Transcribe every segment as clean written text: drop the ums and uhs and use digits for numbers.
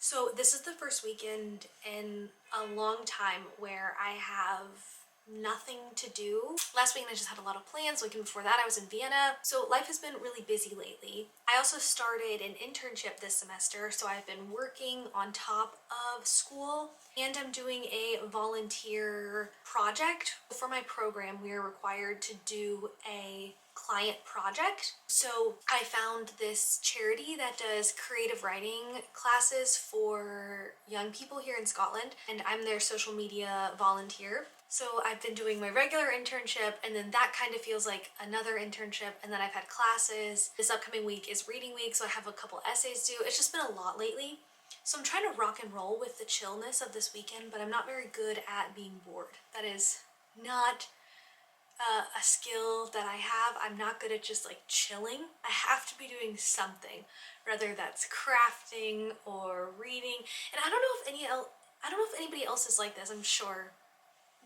So this is the first weekend in a long time where I have nothing to do. Last weekend I just had a lot of plans. The weekend before that I was in Vienna. So life has been really busy lately. I also started an internship this semester, so I've been working on top of school, and I'm doing a volunteer project. For my program, we are required to do a client project. So I found this charity that does creative writing classes for young people here in Scotland, and I'm their social media volunteer. So I've been doing my regular internship, and then that kind of feels like another internship, and then I've had classes. This upcoming week is reading week, so I have a couple essays due. It's just been a lot lately. So I'm trying to rock and roll with the chillness of this weekend, but I'm not very good at being bored. That is not a skill that I have. I'm not good at just like chilling. I have to be doing something, whether that's crafting or reading. And I don't know if anybody else is like this. I'm sure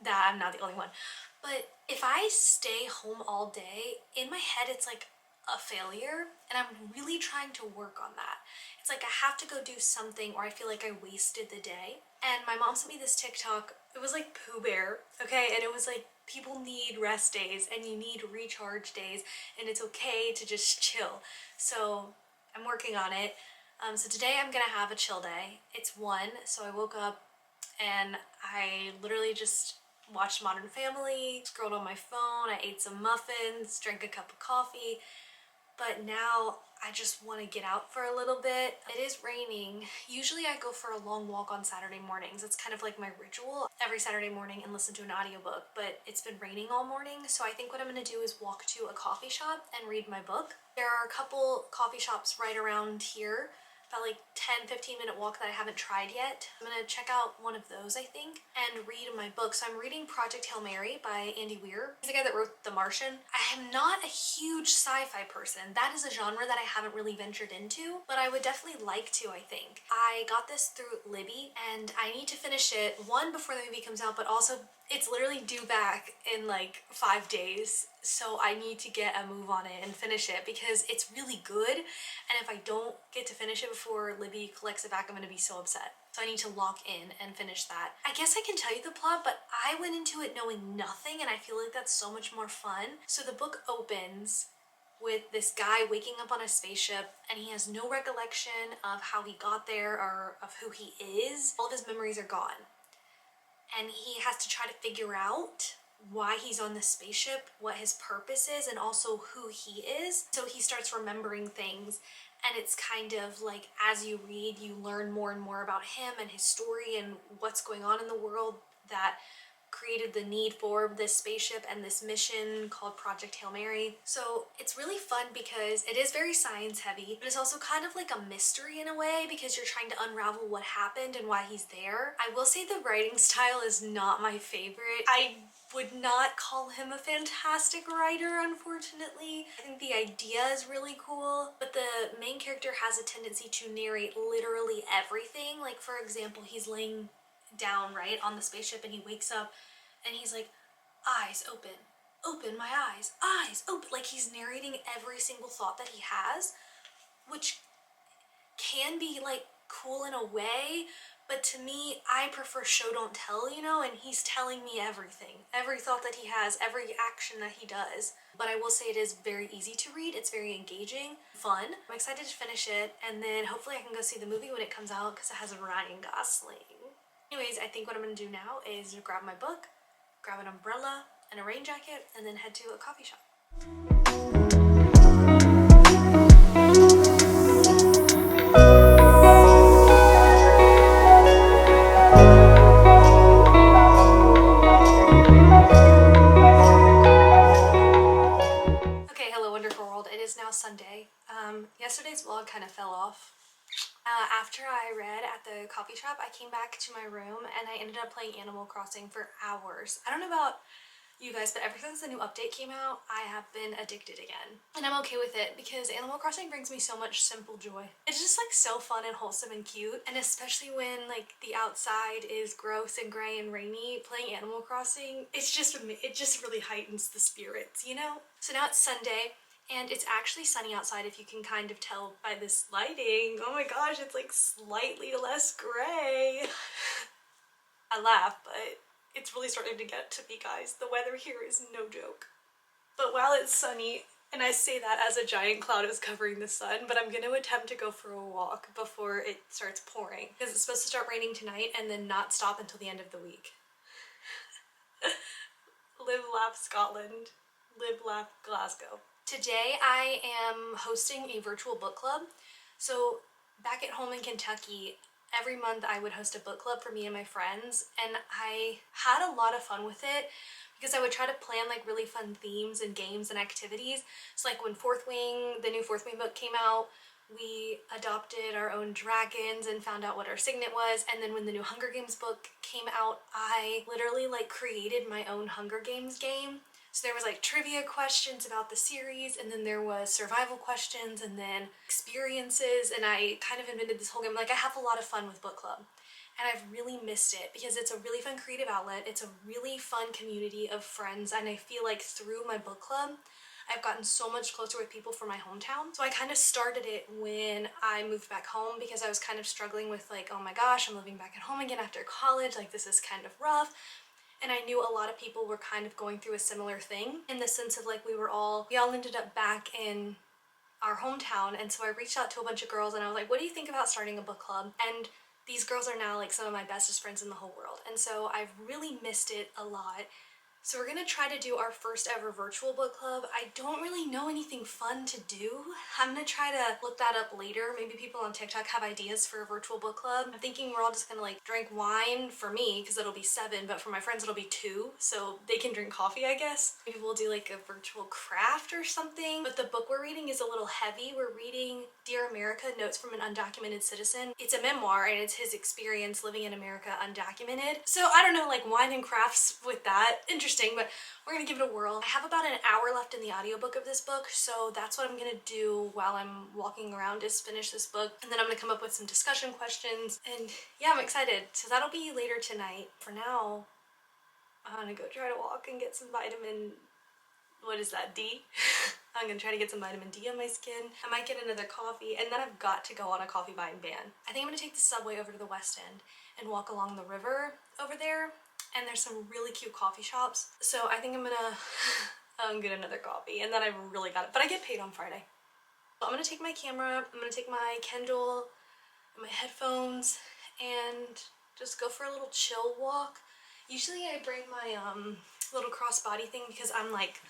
that I'm not the only one. But if I stay home all day, in my head it's like a failure, and I'm really trying to work on that. It's like I have to go do something or I feel like I wasted the day. And my mom sent me this TikTok. It was like Pooh Bear, okay? And it was like, people need rest days and you need recharge days, and it's okay to just chill. So I'm working on it. So today I'm gonna have a chill day. It's 1, so I woke up and I literally just watched Modern Family, scrolled on my phone, I ate some muffins, drank a cup of coffee, but now I just want to get out for a little bit. It is raining. Usually I go for a long walk on Saturday mornings. It's kind of like my ritual every Saturday morning and listen to an audiobook, but it's been raining all morning, so I think what I'm going to do is walk to a coffee shop and read my book. There are a couple coffee shops right around here, about like 10-15 minute walk that I haven't tried yet. I'm gonna check out one of those, I think, and read my book. So I'm reading Project Hail Mary by Andy Weir. He's the guy that wrote The Martian. I am not a huge sci-fi person. That is a genre that I haven't really ventured into, but I would definitely like to, I think. I got this through Libby, and I need to finish it, one, before the movie comes out, but also it's literally due back in like 5 days, so I need to get a move on it and finish it because it's really good, and if I don't get to finish it before Libby collects it back, I'm gonna be so upset. So I need to lock in and finish that. I guess I can tell you the plot, but I went into it knowing nothing, and I feel like that's so much more fun. So the book opens with this guy waking up on a spaceship, and he has no recollection of how he got there or of who he is. All of his memories are gone. And he has to try to figure out why he's on the spaceship, what his purpose is, and also who he is. So he starts remembering things, and it's kind of like, as you read, you learn more and more about him and his story and what's going on in the world that created the need for this spaceship and this mission called Project Hail Mary. So it's really fun because it is very science heavy, but it's also kind of like a mystery in a way because you're trying to unravel what happened and why he's there. I will say the writing style is not my favorite. I would not call him a fantastic writer, unfortunately. I think the idea is really cool, but the main character has a tendency to narrate literally everything. Like, for example, he's laying down right on the spaceship and he wakes up and he's like, eyes open, open my eyes open. Like, he's narrating every single thought that he has, which can be like cool in a way, but to me, I prefer show don't tell, you know, and he's telling me everything, every thought that he has, every action that he does. But I will say it is very easy to read. It's very engaging, fun. I'm excited to finish it, and then hopefully I can go see the movie when it comes out because it has Ryan Gosling. Anyways, I think what I'm going to do now is grab my book, grab an umbrella and a rain jacket, and then head to a coffee shop. vlog kind of fell off. After I read at the coffee shop, I came back to my room and I ended up playing Animal Crossing for hours. I don't know about you guys, but ever since the new update came out, I have been addicted again. And I'm okay with it because Animal Crossing brings me so much simple joy. It's just like so fun and wholesome and cute, and especially when like the outside is gross and gray and rainy, playing Animal Crossing, it just really heightens the spirits, you know? So now it's Sunday, and it's actually sunny outside if you can kind of tell by this lighting. Oh my gosh, it's like slightly less gray. I laugh, but it's really starting to get to me, guys. The weather here is no joke. But while it's sunny, and I say that as a giant cloud is covering the sun, but I'm gonna attempt to go for a walk before it starts pouring, because it's supposed to start raining tonight and then not stop until the end of the week. Live, laugh, Scotland. Live, laugh, Glasgow. Today I am hosting a virtual book club. So back at home in Kentucky, every month I would host a book club for me and my friends, and I had a lot of fun with it because I would try to plan like really fun themes and games and activities. So like when the new Fourth Wing book came out, we adopted our own dragons and found out what our signet was. And then when the new Hunger Games book came out, I literally like created my own Hunger Games game. So there was like trivia questions about the series, and then there was survival questions, and then experiences, and I kind of invented this whole game. Like, I have a lot of fun with book club, and I've really missed it because it's a really fun creative outlet. It's a really fun community of friends, and I feel like through my book club, I've gotten so much closer with people from my hometown. So I kind of started it when I moved back home because I was kind of struggling with like, oh my gosh, I'm living back at home again after college, like this is kind of rough. And I knew a lot of people were kind of going through a similar thing in the sense of like we all ended up back in our hometown. And so I reached out to a bunch of girls and I was like, what do you think about starting a book club? And these girls are now like some of my bestest friends in the whole world. And so I've really missed it a lot. So we're gonna try to do our first ever virtual book club. I don't really know anything fun to do. I'm gonna try to look that up later. Maybe people on TikTok have ideas for a virtual book club. I'm thinking we're all just gonna like drink wine for me because it'll be 7, but for my friends it'll be 2, so they can drink coffee, I guess. Maybe we'll do like a virtual craft or something. But the book we're reading is a little heavy. We're reading Dear America, Notes from an Undocumented Citizen. It's a memoir and it's his experience living in America undocumented. So I don't know, like wine and crafts with that. Interesting, but we're gonna give it a whirl. I have about an hour left in the audiobook of this book, so that's what I'm gonna do while I'm walking around is finish this book, and then I'm gonna come up with some discussion questions, and yeah, I'm excited. So that'll be later tonight. For now, I'm gonna go try to walk and get some vitamin, what is that, D? I'm gonna try to get some vitamin D on my skin. I might get another coffee, and then I've got to go on a coffee buying ban. I think I'm gonna take the subway over to the West End and walk along the river over there, and there's some really cute coffee shops. So I think I'm gonna get another coffee, and then I really got it. But I get paid on Friday. So I'm gonna take my camera, I'm gonna take my Kindle, and my headphones, and just go for a little chill walk. Usually I bring my little crossbody thing because I'm like,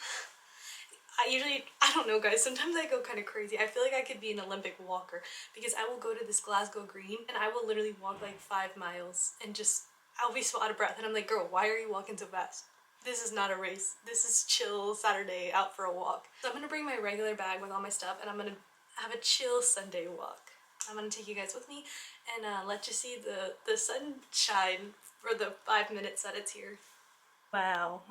I don't know guys, sometimes I go kind of crazy. I feel like I could be an Olympic walker because I will go to this Glasgow green and I will literally walk like 5 miles and just, I'll be so out of breath and I'm like, girl, why are you walking so fast? This is not a race. This is chill Saturday out for a walk. So I'm gonna bring my regular bag with all my stuff and I'm gonna have a chill Sunday walk. I'm gonna take you guys with me and let you see the sunshine for the 5 minutes that it's here. Wow.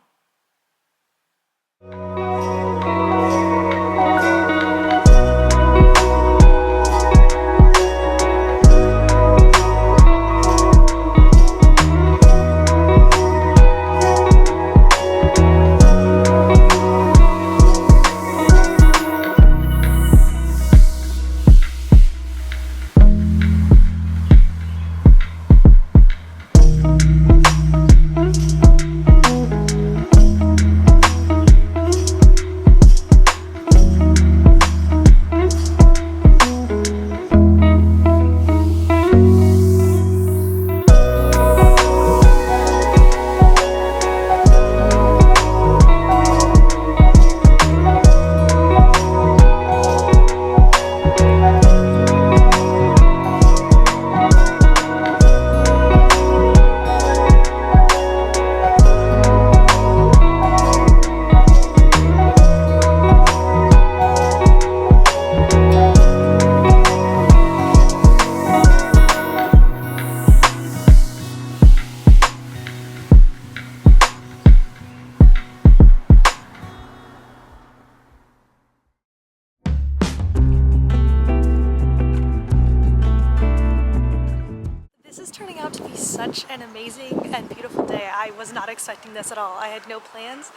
to be such an amazing and beautiful day. I was not expecting this at all. I had no plans,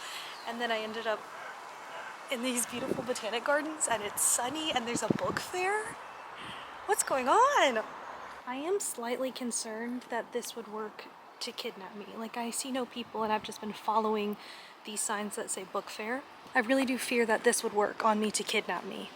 and then I ended up in these beautiful botanic gardens, and it's sunny, and there's a book fair. What's going on? I am slightly concerned that this would work to kidnap me. Like, I see no people, and I've just been following these signs that say book fair. I really do fear that this would work on me to kidnap me.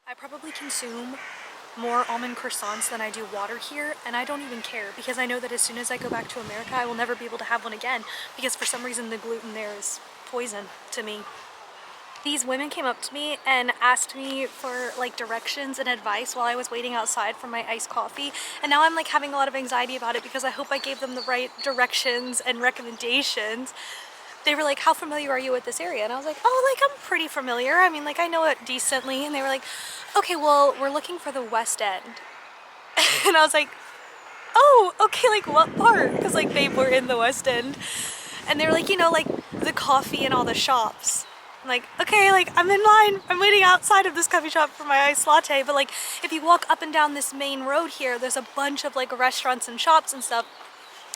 I probably consume more almond croissants than I do water here, and I don't even care because I know that as soon as I go back to America, I will never be able to have one again because for some reason the gluten there is poison to me. These women came up to me and asked me for like directions and advice while I was waiting outside for my iced coffee, and now I'm like having a lot of anxiety about it because I hope I gave them the right directions and recommendations. They were like, how familiar are you with this area? And I was like, oh, like I'm pretty familiar. I mean, like I know it decently. And they were like, okay, well, we're looking for the West End. And I was like, oh, okay, like what part? Because like they were in the West End. And they were like, you know, like the coffee and all the shops. I'm like, okay, like I'm in line. I'm waiting outside of this coffee shop for my iced latte. But like if you walk up and down this main road here, there's a bunch of like restaurants and shops and stuff.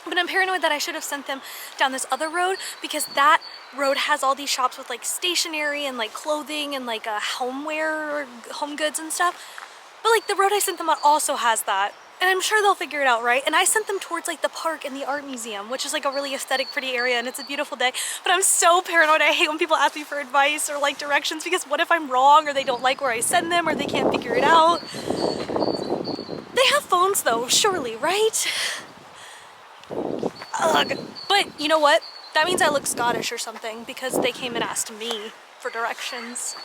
But I'm paranoid that I should have sent them down this other road because that road has all these shops with like stationery and like clothing and like homeware or home goods and stuff. But like the road I sent them on also has that. And I'm sure they'll figure it out, right? And I sent them towards like the park and the art museum, which is like a really aesthetic, pretty area, and it's a beautiful day. But I'm so paranoid. I hate when people ask me for advice or like directions because what if I'm wrong or they don't like where I send them or they can't figure it out? They have phones though, surely, right? Ugh. But you know what? That means I look Scottish or something because they came and asked me for directions.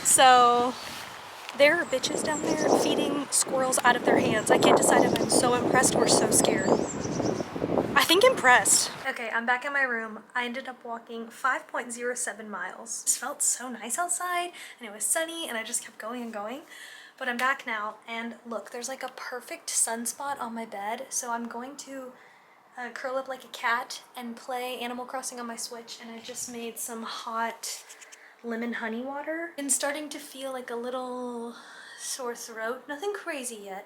So there are bitches down there feeding squirrels out of their hands. I can't decide if I'm so impressed or so scared. I think impressed. Okay, I'm back in my room. I ended up walking 5.07 miles. It felt so nice outside and it was sunny and I just kept going and going. But I'm back now and look, there's like a perfect sunspot on my bed. So I'm going to curl up like a cat and play Animal Crossing on my Switch, and I just made some hot lemon honey water. Been starting to feel like a little sore throat. Nothing crazy yet,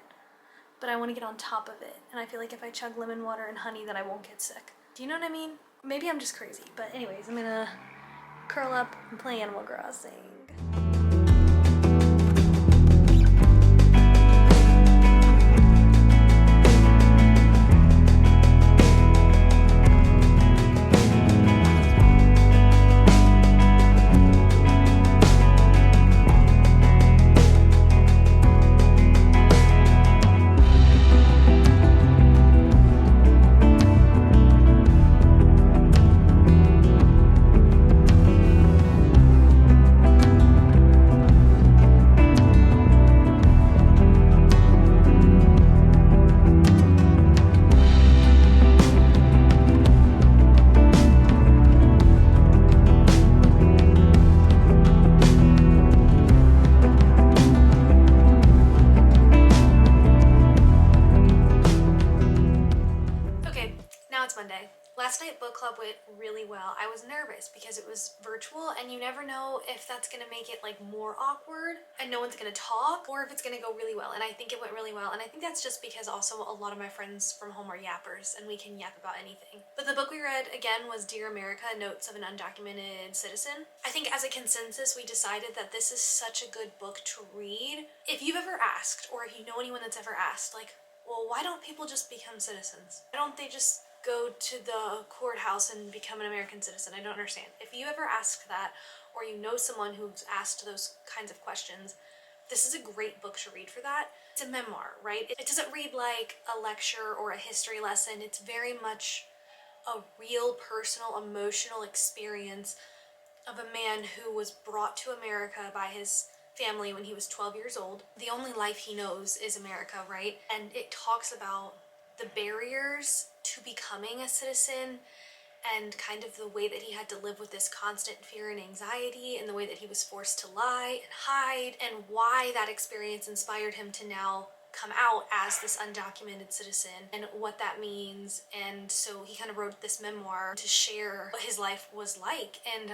but I want to get on top of it. And I feel like if I chug lemon water and honey, then I won't get sick. Do you know what I mean? Maybe I'm just crazy, but anyways, I'm gonna curl up and play Animal Crossing. Monday. Last night book club went really well. I was nervous because it was virtual and you never know if that's gonna make it like more awkward and no one's gonna talk or if it's gonna go really well, and I think it went really well, and I think that's just because also a lot of my friends from home are yappers and we can yap about anything. But the book we read again was Dear America, Notes of an Undocumented Citizen. I think as a consensus we decided that this is such a good book to read. If you've ever asked, or if you know anyone that's ever asked, like, well, why don't people just become citizens? Why don't they just go to the courthouse and become an American citizen? I don't understand. If you ever ask that, or you know someone who's asked those kinds of questions, this is a great book to read for that. It's a memoir, right? It doesn't read like a lecture or a history lesson. It's very much a real personal, emotional experience of a man who was brought to America by his family when he was 12 years old. The only life he knows is America, right? And it talks about the barriers to becoming a citizen and kind of the way that he had to live with this constant fear and anxiety, and the way that he was forced to lie and hide, and why that experience inspired him to now come out as this undocumented citizen and what that means. And so he kind of wrote this memoir to share what his life was like, and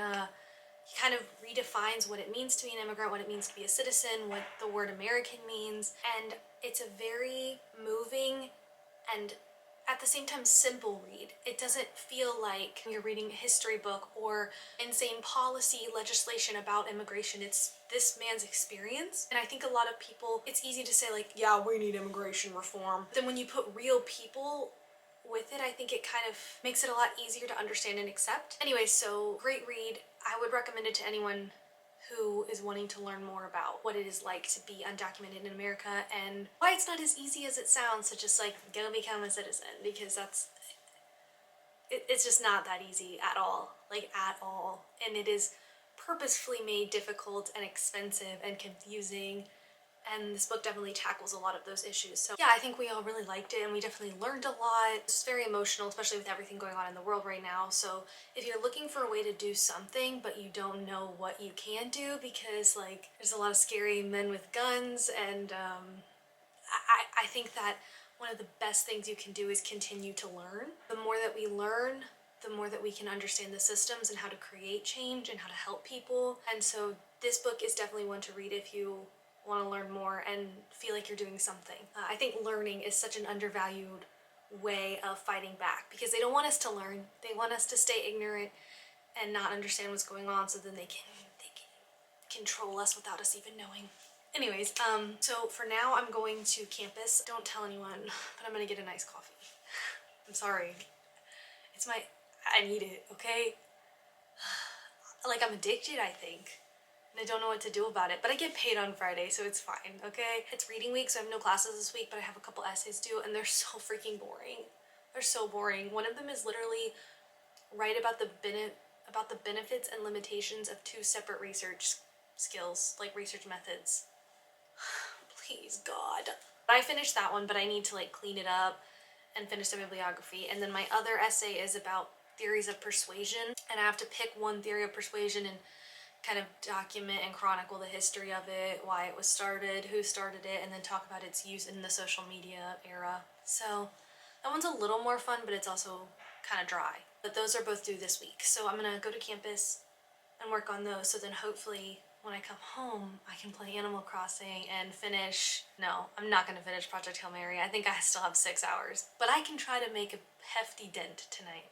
he kind of redefines what it means to be an immigrant, what it means to be a citizen, what the word American means. And it's a very moving and at the same time simple read. It doesn't feel like you're reading a history book or insane policy legislation about immigration. It's this man's experience. And I think a lot of people, it's easy to say like, yeah, we need immigration reform. But then when you put real people with it, I think it kind of makes it a lot easier to understand and accept. Anyway, so great read. I would recommend it to anyone who is wanting to learn more about what it is like to be undocumented in America and why it's not as easy as it sounds to just like go become a citizen, because it's just not that easy at all, like at all. And it is purposefully made difficult and expensive and confusing, and this book definitely tackles a lot of those issues. So yeah, I think we all really liked it, and we definitely learned a lot. It's very emotional, especially with everything going on in the world right now. So if you're looking for a way to do something but you don't know what you can do, because like there's a lot of scary men with guns, and I think that one of the best things you can do is continue to learn. The more that we learn, the more that we can understand the systems and how to create change and how to help people. And so this book is definitely one to read if you want to learn more and feel like you're doing something. I think learning is such an undervalued way of fighting back, because they don't want us to learn. They want us to stay ignorant and not understand what's going on, so then they can control us without us even knowing. Anyways, so for now I'm going to campus. Don't tell anyone, but I'm gonna get a nice coffee. I'm sorry. I need it, okay? Like, I'm addicted, I think. And I don't know what to do about it, but I get paid on Friday, so it's fine, okay? It's reading week, so I have no classes this week, but I have a couple essays due, and they're so freaking boring. They're so boring. One of them is literally write about the benefits and limitations of two separate research skills, like research methods. Please, God. I finished that one, but I need to like clean it up and finish the bibliography. And then my other essay is about theories of persuasion, and I have to pick one theory of persuasion and kind of document and chronicle the history of it, why it was started, who started it, and then talk about its use in the social media era. So that one's a little more fun, but it's also kind of dry. But those are both due this week. So I'm gonna go to campus and work on those, so then hopefully when I come home I can play Animal Crossing and finish, no, I'm not gonna finish Project Hail Mary. I think I still have 6 hours, but I can try to make a hefty dent tonight.